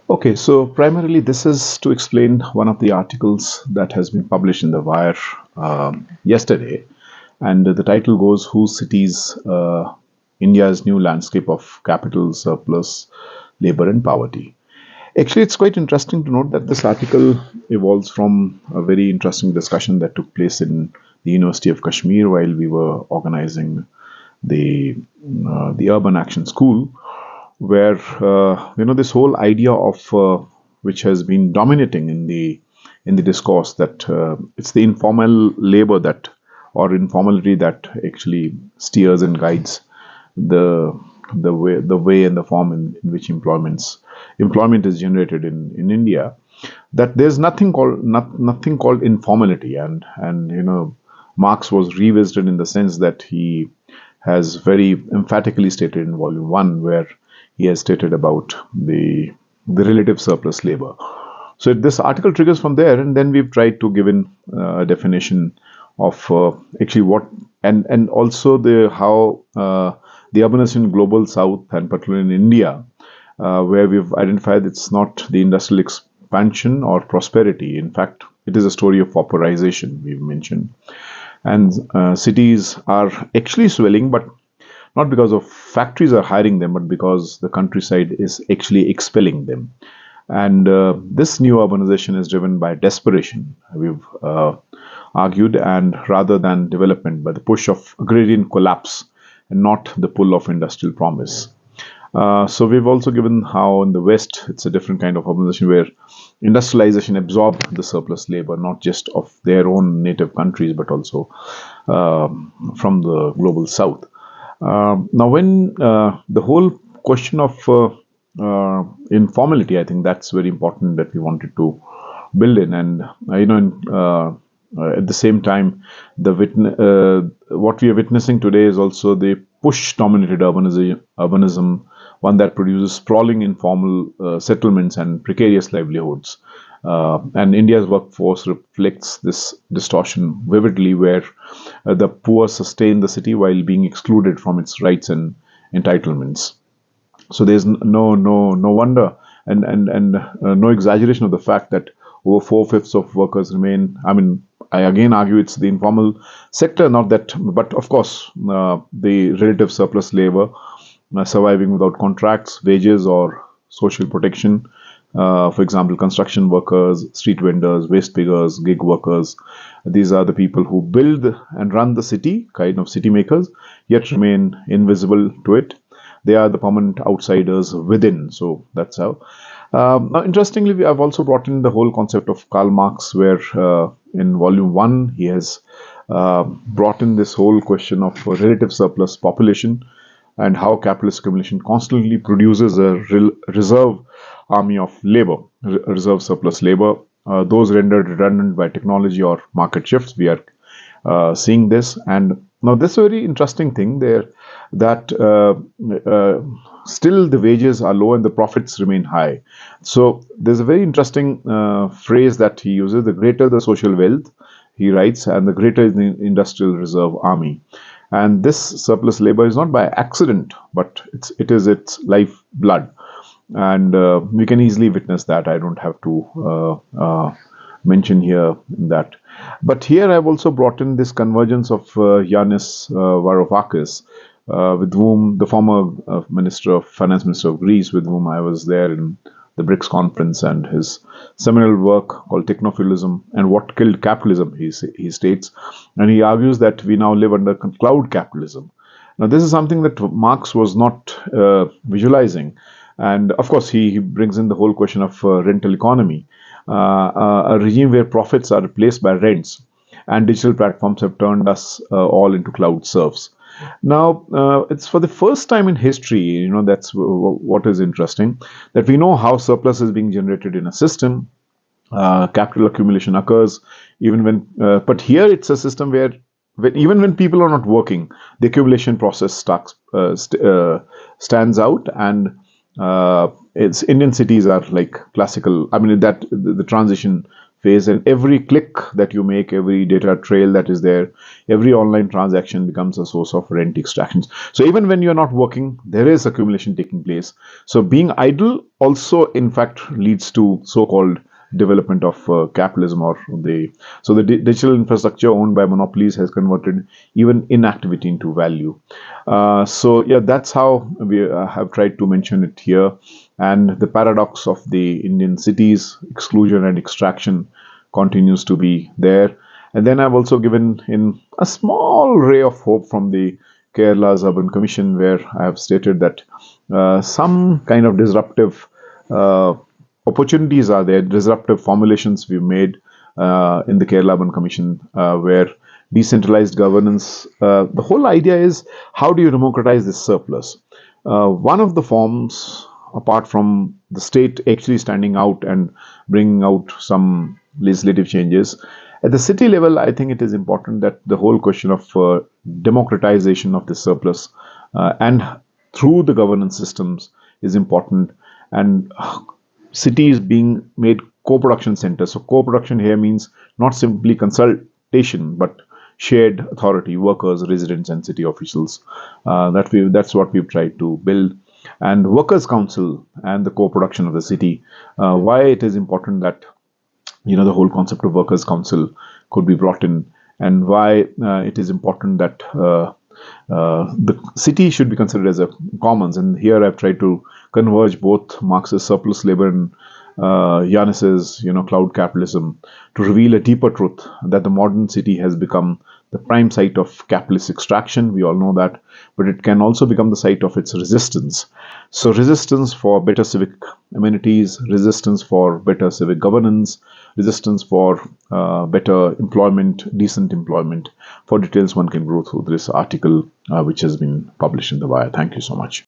Okay, so primarily this is to explain one of the articles that has been published in the Wire yesterday, and the title goes "Whose Cities India's New Landscape of Capital Surplus, Labor and Poverty." Actually, it's quite interesting to note that this article evolves from a very interesting discussion that took place in the University of Kashmir while we were organizing the the Urban Action School, where this whole idea of which has been dominating in the discourse that it's the informal labor that or informality that actually steers and guides the the way and the form in which employment is generated in India, that there's nothing called informality, and Marx was revisited in the sense that he has very emphatically stated in volume 1, where he has stated about the relative surplus labor. So this article triggers from there, and then we've tried to give in a definition of actually what, and also the how the urbanization in global south, and particularly in India, where we've identified it's not the industrial expansion or prosperity. In fact, it is a story of pauperization, we've mentioned. And cities are actually swelling, but not because of factories are hiring them, but because the countryside is actually expelling them. And this new urbanization is driven by desperation, we've argued, and rather than development, by the push of agrarian collapse and not the pull of industrial promise. So we've also given how in the West it's a different kind of urbanization where industrialization absorbed the surplus labor, not just of their own native countries, but also from the global South. Now, when the whole question of informality, I think that's very important that we wanted to build in, and at the same time, what we are witnessing today is also the push-dominated urbanism, one that produces sprawling informal settlements and precarious livelihoods. And India's workforce reflects this distortion vividly, where the poor sustain the city while being excluded from its rights and entitlements. So there's no wonder, and no exaggeration of the fact that over four-fifths of workers remain. I mean, I again argue it's the informal sector, not that, but of course, the relative surplus labor surviving without contracts, wages, or social protection. For example, construction workers, street vendors, waste pickers, gig workers. These are the people who build and run the city, kind of city makers, yet remain invisible to it. They are the permanent outsiders within. So that's how. Now, interestingly, I've also brought in the whole concept of Karl Marx, where in volume 1, he has brought in this whole question of relative surplus population and how capitalist accumulation constantly produces a reserve army of labor, reserve surplus labor, those rendered redundant by technology or market shifts. We are seeing this, and now this is a very interesting thing there, that still the wages are low and the profits remain high. So there's a very interesting phrase that he uses: the greater the social wealth, he writes, and the greater is the industrial reserve army. And this surplus labor is not by accident, but it is its life blood, and we can easily witness that. I don't have to mention here that. But here I've also brought in this convergence of Yanis Varoufakis, with whom the former finance minister of Greece, with whom I was there in the BRICS conference, and his seminal work called Technofeudalism and What Killed Capitalism, he states, and he argues that we now live under cloud capitalism. Now, this is something that Marx was not visualizing. And of course, he brings in the whole question of rental economy, a regime where profits are replaced by rents, and digital platforms have turned us all into cloud serfs. Now, it's for the first time in history, that's what is interesting, that we know how surplus is being generated in a system. Capital accumulation occurs even when, but here it's a system where even when people are not working, the accumulation process stands out, and it's Indian cities are like classical. I mean, that the transition phase, and every click that you make, every data trail that is there, every online transaction becomes a source of rent extractions. So even when you're not working, there is accumulation taking place. So being idle also, in fact, leads to so-called development of capitalism, or the digital infrastructure owned by monopolies has converted even inactivity into value. So yeah, that's how we have tried to mention it here. And the paradox of the Indian cities, exclusion and extraction, continues to be there. And then I've also given in a small ray of hope from the Kerala's Urban Commission, where I have stated that some kind of disruptive uh, opportunities are there, disruptive formulations we've made in the Kerala Urban Commission, where decentralized governance, the whole idea is, how do you democratize this surplus? One of the forms, apart from the state actually standing out and bringing out some legislative changes, at the city level, I think it is important that the whole question of democratization of the surplus and through the governance systems is important. And cities being made co-production centers. So co-production here means not simply consultation, but shared authority, workers, residents, and city officials. That's what we've tried to build. And workers' council and the co-production of the city. Why it is important that the whole concept of workers' council could be brought in, and why it is important that the city should be considered as a commons. And here I've tried to converge both Marx's surplus labor and Yanis's cloud capitalism to reveal a deeper truth that the modern city has become the prime site of capitalist extraction. We all know that, but it can also become the site of its resistance. So resistance for better civic amenities, resistance for better civic governance, resistance for better employment, decent employment. For details, one can go through this article which has been published in the Wire. Thank you so much.